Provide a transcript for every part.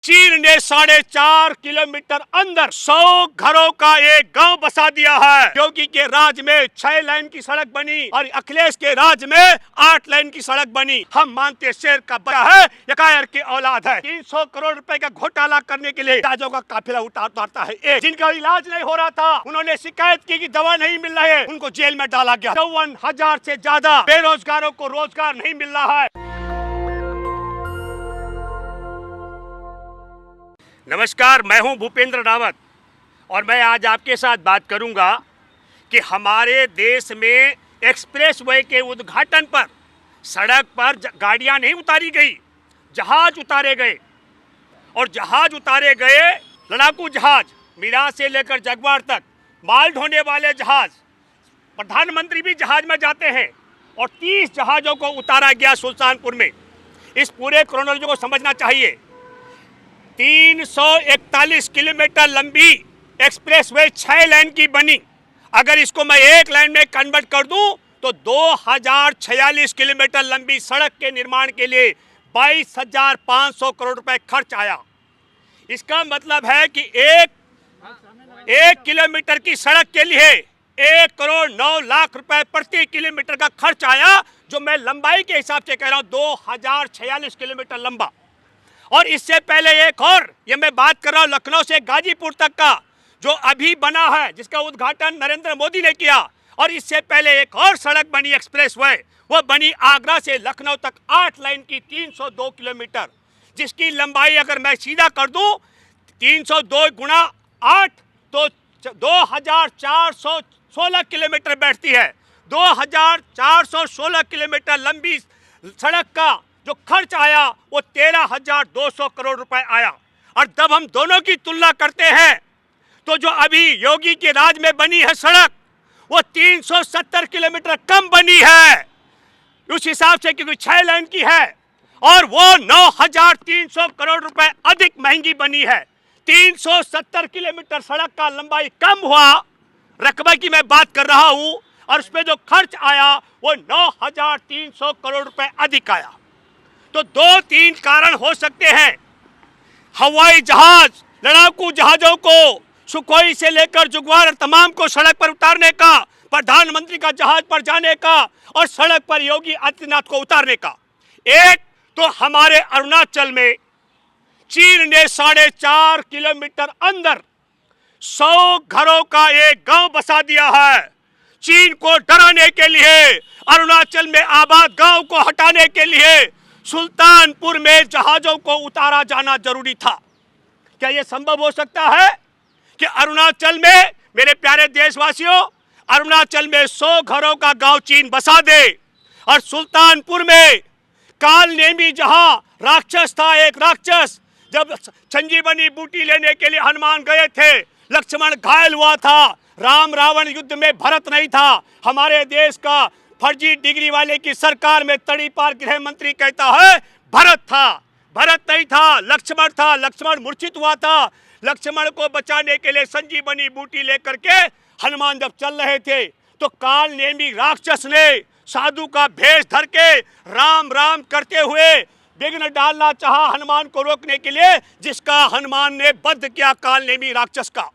चीन ने 4.5 किलोमीटर अंदर 100 घरों का एक गांव बसा दिया है। योगी के राज में 6 लाइन की सड़क बनी और अखिलेश के राज में 8 लाइन की सड़क बनी। हम मानते शेर का बच्चा है, यकायर की औलाद है। 300 करोड़ रुपए का घोटाला करने के लिए इलाजों का काफिला उतारता है। एक जिनका इलाज नहीं हो रहा था, उन्होंने शिकायत की कि दवा नहीं मिल रही है, उनको जेल में डाला गया। 54,000 से ज्यादा बेरोजगारों को रोजगार नहीं मिल रहा है। नमस्कार, मैं हूं भूपेंद्र रावत और मैं आज आपके साथ बात करूंगा कि हमारे देश में एक्सप्रेसवे के उद्घाटन पर सड़क पर गाड़ियां नहीं उतारी गई, जहाज उतारे गए। और जहाज उतारे गए, लड़ाकू जहाज, मीराज से लेकर जगवार तक, माल ढोने वाले जहाज, प्रधानमंत्री भी जहाज में जाते हैं। और 30 जहाज़ों को उतारा गया सुल्तानपुर में। इस पूरे क्रोनोलॉजी को समझना चाहिए। 341 किलोमीटर लंबी एक्सप्रेसवे 6 लाइन की बनी। अगर इसको मैं एक लाइन में कन्वर्ट कर दूं तो 2046 किलोमीटर लंबी सड़क के निर्माण के लिए 22,500 करोड़ रुपए खर्च आया। इसका मतलब है कि एक किलोमीटर की सड़क के लिए 1 करोड़ 9 लाख रुपए प्रति किलोमीटर का खर्च आया, जो मैं लंबाई के हिसाब से कह रहा हूं 2046 किलोमीटर लंबा। और इससे पहले एक और, ये मैं बात कर रहा हूं लखनऊ से गाजीपुर तक का, जो अभी बना है, जिसका उद्घाटन नरेंद्र मोदी ने किया। और इससे पहले एक और सड़क बनी एक्सप्रेसवे, वो बनी आगरा से लखनऊ तक 8 लाइन की 302 किलोमीटर, जिसकी लंबाई अगर मैं सीधा कर दूं 302 गुणा 8 तो 2416 किलोमीटर बैठती है। 2416 किलोमीटर लंबी सड़क का जो खर्च आया वो 13,200 करोड़ रुपए आया। और जब हम दोनों की तुलना करते हैं तो जो अभी योगी के राज में बनी है सड़क, वो 370 किलोमीटर कम बनी है उस हिसाब से, क्योंकि 6 लाइन की है। और वो 9,300 करोड़ रुपए अधिक महंगी बनी है। 370 किलोमीटर सड़क का लंबाई कम हुआ, रकबे की मैं बात कर रहा हूं, और उसमें जो खर्च आया वो 9,300 करोड़ रुपए अधिक आया। तो 2-3 कारण हो सकते हैं। हवाई जहाज, लड़ाकू जहाजों को सुखोई से लेकर जुगवार तमाम को सड़क पर उतारने का, प्रधानमंत्री का जहाज पर जाने का और सड़क पर योगी आदित्यनाथ को उतारने का। एक तो हमारे अरुणाचल में चीन ने 4.5 किलोमीटर अंदर 100 घरों का एक गांव बसा दिया है। चीन को डराने के लिए, अरुणाचल में आबाद गांव को हटाने के लिए सुल्तानपुर में जहाजों को उतारा जाना जरूरी था। क्या यह संभव हो सकता है कि अरुणाचल में, मेरे प्यारे देशवासियों, अरुणाचल में 100 घरों का गांव चीन बसा दे और सुल्तानपुर में कालनेमी, जहां राक्षस था, एक राक्षस, जब संजीवनी बूटी लेने के लिए हनुमान गए थे, लक्ष्मण घायल हुआ था, राम रावण युद्ध में भरत नहीं था, हमारे देश का फर्जी डिग्री वाले की सरकार में तड़ीपार गृह मंत्री कहता है भरत था, भरत नहीं था, लक्ष्मण था। लक्ष्मण मूर्छित हुआ था। लक्ष्मण को बचाने के लिए संजीवनी बूटी लेकर के हनुमान जब चल रहे थे तो कालनेमी राक्षस ने साधु का भेष धर के राम राम करते हुए विघ्न डालना चाहा हनुमान को रोकने के लिए, जिसका हनुमान ने वध किया कालनेमी राक्षस का।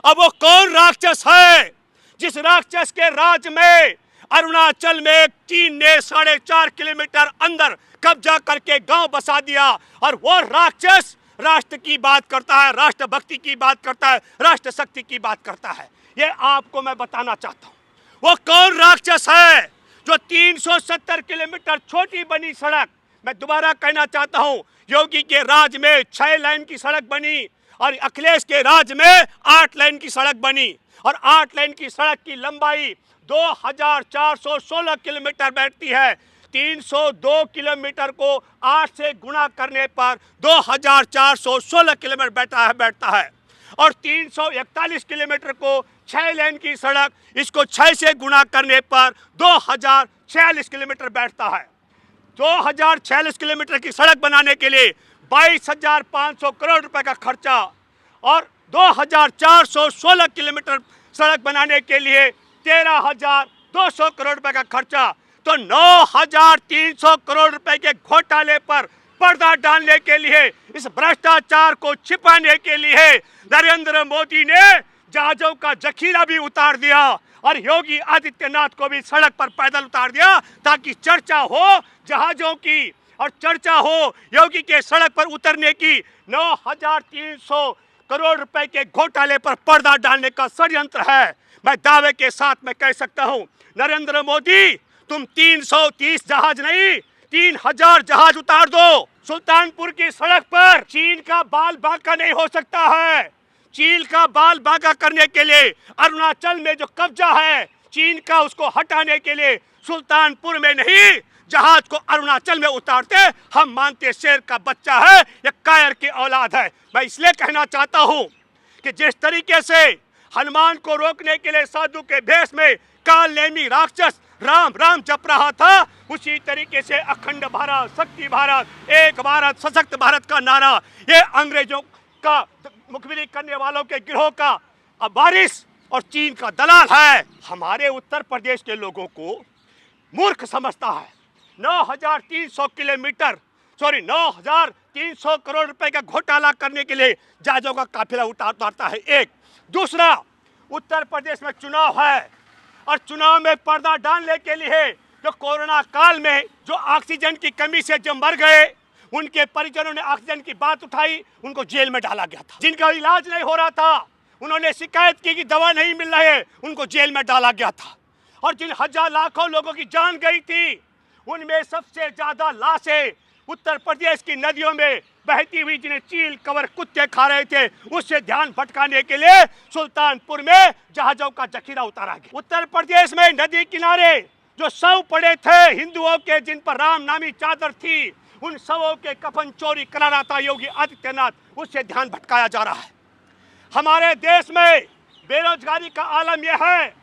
अब वो कौन राक्षस है जिस राक्षस के राज में अरुणाचल में चीन ने 4.5 किलोमीटर अंदर कब्जा करके गांव बसा दिया? और वो राक्षस राष्ट्र की बात करता है, राष्ट्रभक्ति की बात करता है, राष्ट्र शक्ति की बात करता है। ये आपको मैं बताना चाहता हूँ वो कौन राक्षस है जो 370 किलोमीटर छोटी बनी सड़क, मैं दोबारा कहना चाहता हूँ, योगी के राज में 6 लाइन की सड़क बनी और अखिलेश के राज में 8 लाइन की सड़क बनी। और 8 लाइन की सड़क की लंबाई 2,416 किलोमीटर बैठती है। 302 किलोमीटर को 8 से गुणा करने पर 2,416 किलोमीटर बैठता है। और 341 किलोमीटर को 6 लाइन की सड़क, इसको 6 से गुणा करने पर 2,046 किलोमीटर बैठता है। 2,046 किलोमीटर की सड़क बनाने के लिए 22,500 करोड़ रुपए का खर्चा और 2,416 किलोमीटर सड़क बनाने के लिए 13,200 करोड़ रुपए का खर्चा। तो 9,300 करोड़ रुपए के घोटाले पर पर्दा डालने के लिए, इस भ्रष्टाचार को छिपाने के लिए नरेंद्र मोदी ने जहाजों का जखीरा भी उतार दिया और योगी आदित्यनाथ को भी सड़क पर पैदल उतार दिया ताकि चर्चा हो जहाजों की और चर्चा हो योगी के सड़क पर उतरने की। 9,300 करोड़ रुपए के घोटाले पर पर्दा डालने का षड्यंत्र है। मैं दावे के साथ में कह सकता हूं, नरेंद्र मोदी तुम 330 जहाज नहीं 3,000 जहाज उतार दो। सुल्तानपुर की सड़क पर चीन का बाल बांका नहीं हो सकता है। चीन का बाल बांका करने के लिए अरुणाचल में जो कब्जा है चीन का, उसको हटाने के लिए सुल्तानपुर में नहीं जहाज को अरुणाचल में उतारते। हम मानते शेर का बच्चा है या कायर की औलाद है। मैं इसलिए कहना चाहता हूं कि जिस तरीके से हनुमान को रोकने के लिए साधु के भेष में काल नेमी राक्षस राम राम जप रहा था, उसी तरीके से अखंड भारत, शक्ति भारत, एक भारत, सशक्त भारत का नारा ये अंग्रेजों का मुखबिरी करने वालों के गिरोह का वारिस और चीन का दलाल है। हमारे उत्तर प्रदेश के लोगों को मूर्ख समझता है। 9,300 करोड़ रुपए का घोटाला करने के लिए जहाजों का काफिला उतारता है। एक दूसरा, उत्तर प्रदेश में चुनाव है और चुनाव में पर्दा डालने के लिए जो कोरोना काल में जो ऑक्सीजन की कमी से जो मर गए उनके परिजनों ने ऑक्सीजन की बात उठाई, उनको जेल में डाला गया था। जिनका इलाज नहीं हो रहा था, उन्होंने शिकायत की कि दवा नहीं मिल रही है, उनको जेल में डाला गया था। और जिन हजार लाखों लोगों की जान गई थी, उनमें सबसे ज्यादा लाशें उत्तर प्रदेश की नदियों में बहती हुई जिन्हें चील कवर कुत्ते खा रहे थे, उससे ध्यान भटकाने के लिए सुल्तानपुर में जहाजों का जखीरा उतारा गया। उत्तर प्रदेश में नदी किनारे जो शव पड़े थे हिंदुओं के, जिन पर राम नामी चादर थी, उन शवों के कफन चोरी करा रहा था योगी आदित्यनाथ, उससे ध्यान भटकाया जा रहा है। हमारे देश में बेरोजगारी का आलम यह है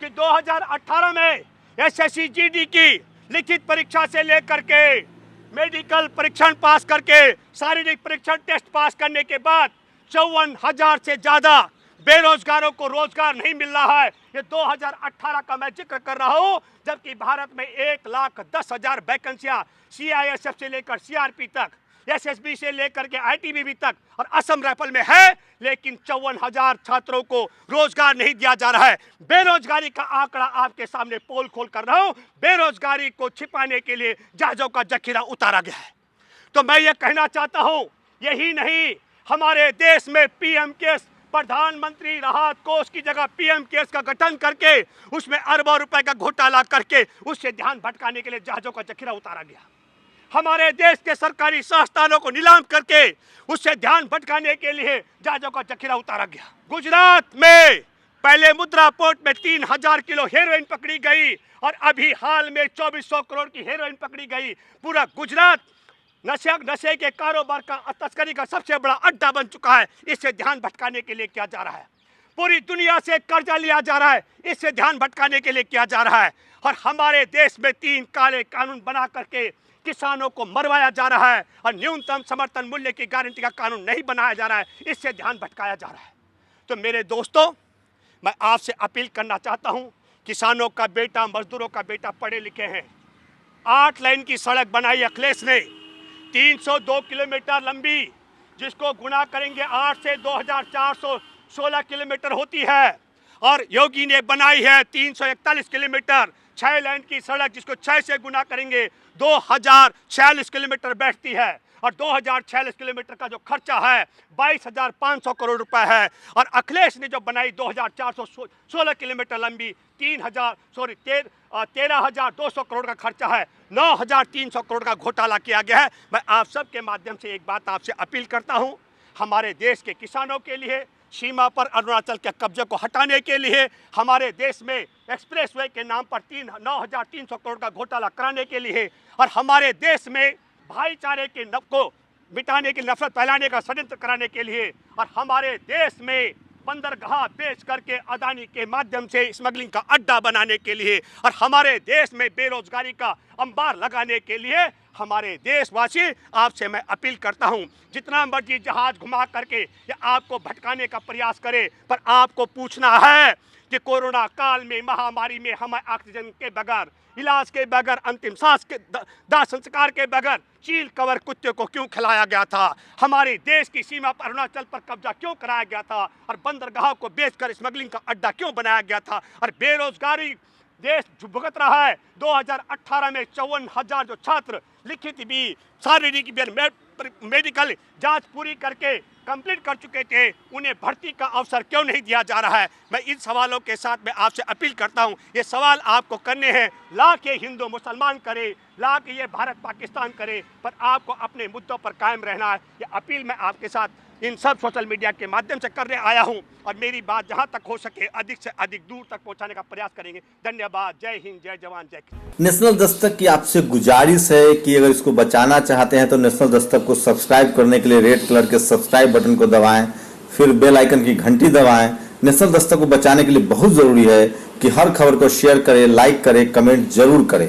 कि 2018 में एसएससी जीडी की लिखित परीक्षा से लेकर के मेडिकल परीक्षण पास करके शारीरिक परीक्षण टेस्ट पास करने के बाद 54,000 से ज्यादा बेरोजगारों को रोजगार नहीं मिल रहा है। ये 2018 का मैं जिक्र कर रहा हूं, जबकि भारत में 1,10,000 वैकेंसियां सीआईएसएफ से लेकर सीआरपी तक, एसएसबी से लेकर के आईटीबीपी तक और असम राइफल में है, लेकिन 54,000 छात्रों को रोजगार नहीं दिया जा रहा है। बेरोजगारी का आंकड़ा आपके सामने पोल खोल कर रहा हूं। बेरोजगारी को छिपाने के लिए जहाजों का जखीरा उतारा गया है। तो मैं ये कहना चाहता हूं, यही नहीं, हमारे देश में पीएम केयर्स प्रधानमंत्री राहत कोष की जगह पीएम केयर्स का गठन करके उसमें अरबों रुपए का घोटाला करके उससे ध्यान भटकाने के लिए जहाजों का जखीरा उतारा गया। हमारे देश के सरकारी संस्थानों को नीलाम करके उससे ध्यान भटकाने के लिए जहाजों का जखीरा उतारा गया। गुजरात में पहले मुद्रा पोर्ट में 3,000 किलो हेरोइन पकड़ी गई और अभी हाल में 2,400 करोड़ की हेरोइन पकड़ी गई। पूरा गुजरात नशे के कारोबार का, तस्करी का सबसे बड़ा अड्डा बन चुका है। इससे ध्यान भटकाने के लिए किया जा रहा है। पूरी दुनिया से कर्जा लिया जा रहा है, इससे ध्यान भटकाने के लिए किया जा रहा है। और हमारे देश में 3 काले कानून बना करके किसानों को मरवाया जा रहा है और न्यूनतम समर्थन मूल्य की गारंटी का कानून नहीं बनाया जा रहा है, इससे ध्यान भटकाया जा रहा है। तो मेरे दोस्तों, मैं आपसे अपील करना चाहता हूं, किसानों का बेटा, मजदूरों का बेटा पढ़े लिखे हैं। 8 लाइन की सड़क बनाई अखिलेश ने, 302 किलोमीटर लंबी, जिसको गुणा करेंगे 8 से 2,416 किलोमीटर होती है। और योगी ने बनाई है 341 किलोमीटर 6 लाइन की सड़क, जिसको 6 से गुना करेंगे 2,046 किलोमीटर बैठती है। और 2,046 किलोमीटर का जो खर्चा है 22,500 करोड़ रुपए है। और अखिलेश ने जो बनाई 2,416 किलोमीटर लंबी 13,200 करोड़ का खर्चा है। 9,300 करोड़ का घोटाला किया गया है। मैं आप सबके माध्यम से एक बात आपसे अपील करता हूं, हमारे देश के किसानों के लिए, सीमा पर अरुणाचल के कब्जे को हटाने के लिए, हमारे देश में एक्सप्रेसवे के नाम पर 9,300 करोड़ का घोटाला कराने के लिए, और हमारे देश में भाईचारे के को मिटाने की, नफरत फैलाने का षड्यंत्र कराने के लिए, और हमारे देश में बंदरगाह बेच करके अदानी के माध्यम से स्मगलिंग का अड्डा बनाने के लिए, और हमारे देश में बेरोजगारी का अंबार लगाने के लिए हमारे देशवासी, आपसे मैं अपील करता हूं, जितना मर्जी जहाज घुमा करके या आपको भटकाने का प्रयास करे, पर आपको पूछना है कि कोरोना काल में, महामारी में हमें ऑक्सीजन के बगैर, इलाज के बगैर, अंतिम सांस के दाह संस्कार के बगैर चील कवर कुत्ते को क्यों खिलाया गया था? हमारे देश की सीमा पर अरुणाचल पर कब्जा क्यों कराया गया था? और बंदरगाह को बेचकर स्मगलिंग का अड्डा क्यों बनाया गया था? और बेरोजगारी देश भुगत रहा है। 2018 में 54,000 जो छात्र लिखित भी, शारीरिक भी, मेडिकल जांच पूरी करके कंप्लीट कर चुके थे, उन्हें भर्ती का अवसर क्यों नहीं दिया जा रहा है? मैं इन सवालों के साथ में आपसे अपील करता हूं, ये सवाल आपको करने हैं। ला के हिंदू मुसलमान करे, ला के ये भारत पाकिस्तान करे, पर आपको अपने मुद्दों पर कायम रहना है। ये अपील मैं आपके साथ इन सब सोशल मीडिया के माध्यम से करने आया हूं, और मेरी बात जहां तक हो सके अधिक से अधिक दूर तक पहुंचाने का प्रयास करेंगे। धन्यवाद। जय हिंद, जय जवान, जय किसान। नेशनल दस्तक की आपसे गुजारिश है कि अगर इसको बचाना चाहते हैं तो नेशनल दस्तक को सब्सक्राइब करने के लिए रेड कलर के सब्सक्राइब बटन को दबाएं, फिर बेल आइकन की घंटी दबाएं। नेशनल दस्तक को बचाने के लिए बहुत जरूरी है कि हर खबर को शेयर करें, लाइक करें, कमेंट जरूर करें।